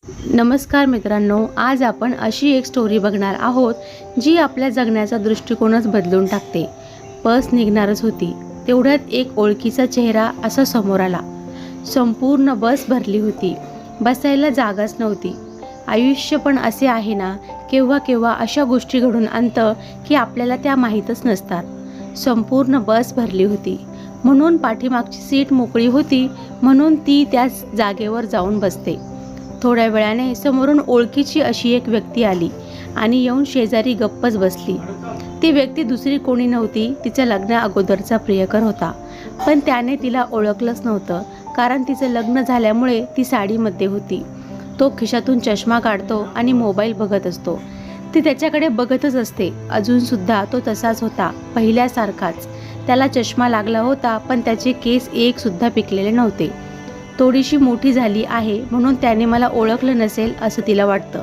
नमस्कार मित्रांनो, आज आपण अशी एक स्टोरी बघणार आहोत जी आपल्या जगण्याचा दृष्टिकोनच बदलून टाकते। बस निघणारच होती, तेवढ्यात एक ओळखीचा चेहरा असा समोर आला। संपूर्ण बस भरली होती, बसायला जागाच नव्हती। आयुष्य पण असे आहे ना, केव्हा केव्हा अशा गोष्टी घडून आणतं की आपल्याला त्या माहीतच नसतात। संपूर्ण बस भरली होती म्हणून पाठीमागची सीट मोकळी होती, म्हणून ती त्या जागेवर जाऊन बसते। थोड्या वेळाने समोरून ओळखीची अशी एक व्यक्ती आली आणि येऊन शेजारी गप्पच बसली। ती व्यक्ती दुसरी कोणी नव्हती, तिच्या लग्ना अगोदरचा प्रियकर होता। पण त्याने तिला ओळखलंच नव्हतं, कारण तिचं लग्न झाल्यामुळे ती साडीमध्ये होती। तो खिशातून चष्मा काढतो आणि मोबाईल बघत असतो। ती त्याच्याकडे बघतच असते। अजूनसुद्धा तो तसाच होता, पहिल्यासारखाच। त्याला चष्मा लागला होता, पण त्याचे केस एक सुद्धा पिकलेले नव्हते। थोडीशी मोठी झाली आहे म्हणून त्याने मला ओळखलं नसेल असं तिला वाटतं।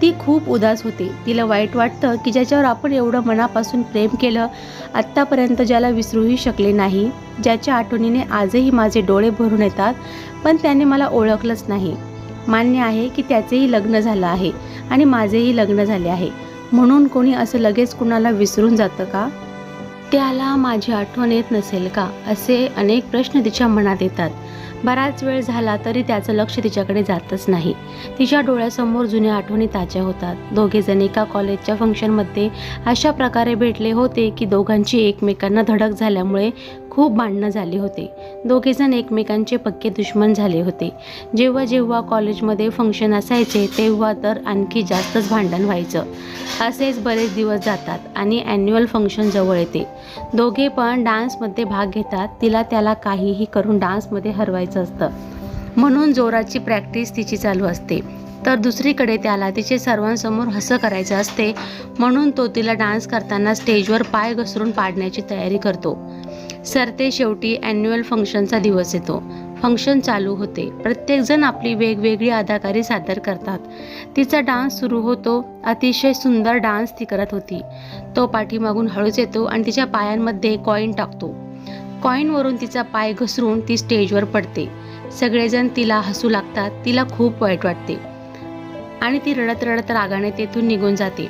ती खूप उदास होते। तिला वाईट वाटतं की ज्याच्यावर आपण एवढं मनापासून प्रेम केलं, आत्तापर्यंत ज्याला विसरूही शकले नाही, ज्याच्या आठवणीने आजही माझे डोळे भरून येतात, पण त्याने मला ओळखलंच नाही। मान्य आहे की त्याचेही लग्न झालं आहे आणि माझेही लग्न झाले आहे, म्हणून कोणी असं लगेच कुणाला विसरून जातं का? त्याला माझी आठवण येत नसेल का, असे अनेक प्रश्न तिच्या मनात येतात। बराच वेळ झाला तरी त्याचं लक्ष तिच्याकडे जातच नाही। तिच्या डोळ्यासमोर जुन्या आठवणी ताज्या होतात। दोघेजण एका कॉलेजच्या फंक्शनमध्ये अशा प्रकारे भेटले होते की दोघांची एकमेकांना धडक झाल्यामुळे खूप भांडणं झाली होते। दोघेजण एकमेकांचे पक्के दुश्मन झाले होते। जेव्हा जेव्हा कॉलेजमध्ये फंक्शन असायचे तेव्हा तर आणखी जास्तच भांडण व्हायचं। असेच बरेच दिवस जातात आणि ॲन्युअल फंक्शन जवळ येते। दोघे पण डान्समध्ये भाग घेतात। तिला त्याला काहीही करून डान्समध्ये हरवायचं असतं, म्हणून जोराची प्रॅक्टिस तिची चालू असते। तर दुसरीकडे त्याला तिचे सर्वांसमोर हसं करायचं असते, म्हणून तो तिला डान्स करताना स्टेजवर पाय घसरून पाडण्याची तयारी करतो। सरते शेवटी ॲन्युअल फंक्शनचा दिवस येतो। फंक्शन चालू होते। प्रत्येकजण आपली वेगवेगळी अदाकारी सादर करतात। तिचा डान्स सुरू होतो। अतिशय सुंदर डान्स ती करत होती। तो पाठीमागून हळूच येतो आणि तिच्या पायांमध्ये कॉईन टाकतो। कॉईनवरून तिचा पाय घसरून ती स्टेजवर पडते। सगळेजण तिला हसू लागतात। तिला खूप वाईट वाटते आणि ती रडत रडत रागाने तेथून निघून जाते।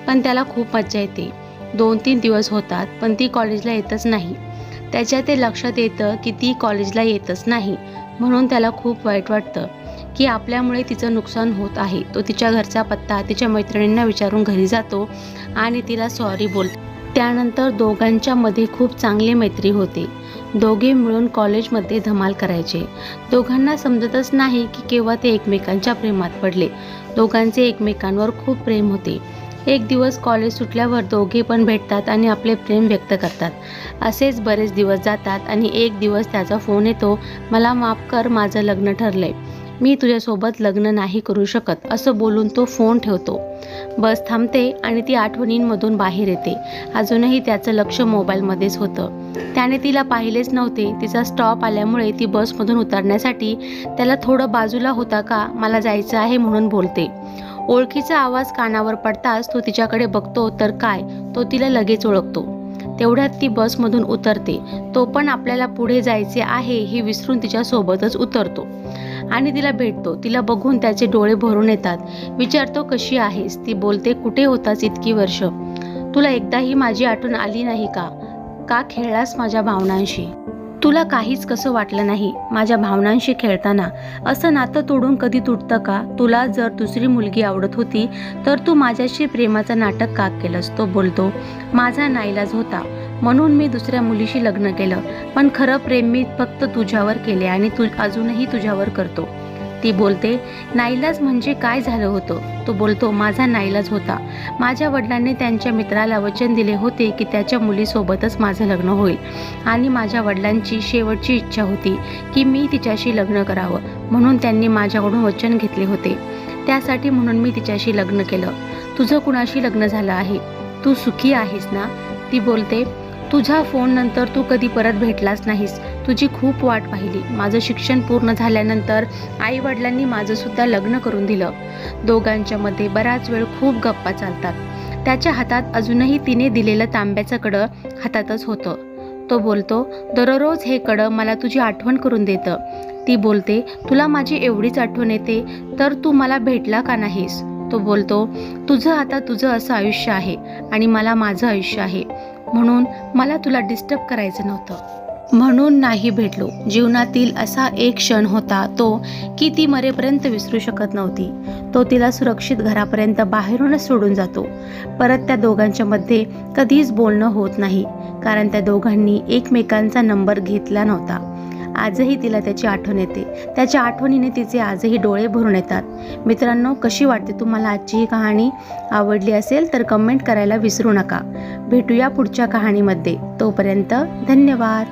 पण त्याला खूप मज्जा येते। 2-3 दिवस होतात, पण ती कॉलेजला येतच नाही। त्याच्या ते लक्षात येतं की ती कॉलेजला येतच नाही, म्हणून त्याला खूप वाईट वाटतं की आपल्यामुळे तिचं नुकसान होत आहे। तो तिच्या घरचा पत्ता तिच्या मैत्रिणींना विचारून घरी जातो आणि तिला सॉरी बोलतो। त्यानंतर दोघांच्या मध्ये खूप चांगली मैत्री होते। दोघे मिळून कॉलेजमध्ये धमाल करायचे। दोघांना समजतच नाही की केव्हा ते एकमेकांच्या प्रेमात पडले। दोघांचे एकमेकांवर खूप प्रेम होते। एक दिवस कॉलेज सुटल्यावर दोघे पण भेटतात आणि आपले प्रेम व्यक्त करतात। असेच बरेच दिवस जातात आणि एक दिवस त्याचा फोन येतो, मला माफ कर, माझं लग्न ठरलंय, मी तुझ्यासोबत लग्न नाही करू शकत, असं बोलून तो फोन ठेवतो। बस थांबते आणि ती आठवणींमधून बाहेर येते। अजूनही त्याचं लक्ष मोबाईलमध्येच होतं। त्याने तिला पाहिलेच नव्हते। तिचा स्टॉप आल्यामुळे ती बसमधून उतरण्यासाठी त्याला थोडं बाजूला होता का, मला जायचं आहे म्हणून बोलते। ओळखीचा आवाज कानावर पडताच तो तिच्याकडे बघतो, तर काय, तो तिला लगेच ओळखतो। तेवढ्यात ती बसमधून उतरते। तो पण आपल्याला पुढे जायचे आहे हे विसरून तिच्यासोबतच उतरतो आणि तिला भेटतो। तिला बघून त्याचे डोळे भरून येतात। विचारतो, कशी आहेस? ती बोलते, कुठे होतास इतकी वर्ष? तुला एकदाही माझी आठवण आली नाही का? का खेळलास माझ्या भावनांशी? तुला काहीच कसं वाटलं नाही माझ्या भावनांशी खेळताना? असं नातं तोडून कधी तुटतं का? तुला जर दुसरी मुलगी आवडत होती तर तू माझ्याशी प्रेमाचं नाटक का केलंस? तो बोलतो, माझा नाईलाज होता म्हणून मी दुसऱ्या मुलीशी लग्न केलं, पण खरं प्रेम मी फक्त तुझ्यावर केले आणि अजूनही तुझ्यावर करतो। ती बोलते, नाईलाज म्हणजे काय झालं होतं? तो बोलतो, माझा नाईलाज होता। माझ्या वडिलांनी त्यांच्या मित्राला वचन दिले होते की त्याच्या मुलीसोबतच माझं लग्न होईल आणि माझ्या वडिलांची शेवटची इच्छा होती की मी तिच्याशी लग्न करावं, म्हणून त्यांनी माझ्याकडून वचन घेतले होते। त्यासाठी म्हणून मी तिच्याशी लग्न केलं। तुझं कुणाशी लग्न झालं आहे? तू सुखी आहेस ना? ती बोलते, तुझ्या फोननंतर तू कधी परत भेटलास नाहीस। तुझी खूप वाट पाहिली। माझं शिक्षण पूर्ण झाल्यानंतर आई वडिलांनी माझंसुद्धा लग्न करून दिलं। दोघांच्या मध्ये बराच वेळ खूप गप्पा चालतात। त्याच्या हातात अजूनही तिने दिलेलं तांब्याचं कडं हातातच होतं। तो बोलतो, दररोज हे कडं मला तुझी आठवण करून देतं। ती बोलते, तुला माझी एवढीच आठवण येते तर तू मला भेटला का नाहीस? तो बोलतो, तुझं आता तुझं असं आयुष्य आहे आणि मला माझं आयुष्य आहे, म्हणून मला तुला डिस्टर्ब करायचं नव्हतं, म्हणून नाही भेटलो. जीवनातील असा एक क्षण होता तो की ती मरेपर्यंत विसरू शकत नव्हती. तो तिला सुरक्षित घरापर्यंत बाहेरूनच सोडून जातो. परत त्या दोघांच्या मध्ये कधीच बोलणं होत नाही, कारण त्या दोघांनी एकमेकांचा नंबर घेतला नव्हता. आजही तिला त्याची आठवण येते. त्याच्या आठवणीने तिचे आजही डोळे भरून येतात. मित्रांनो, कशी वाटते तुम्हाला आजची ही कहाणी? आवडली असेल तर कमेंट करायला विसरू नका. भेटूया पुढच्या कहाणीमध्ये. तोपर्यंत धन्यवाद.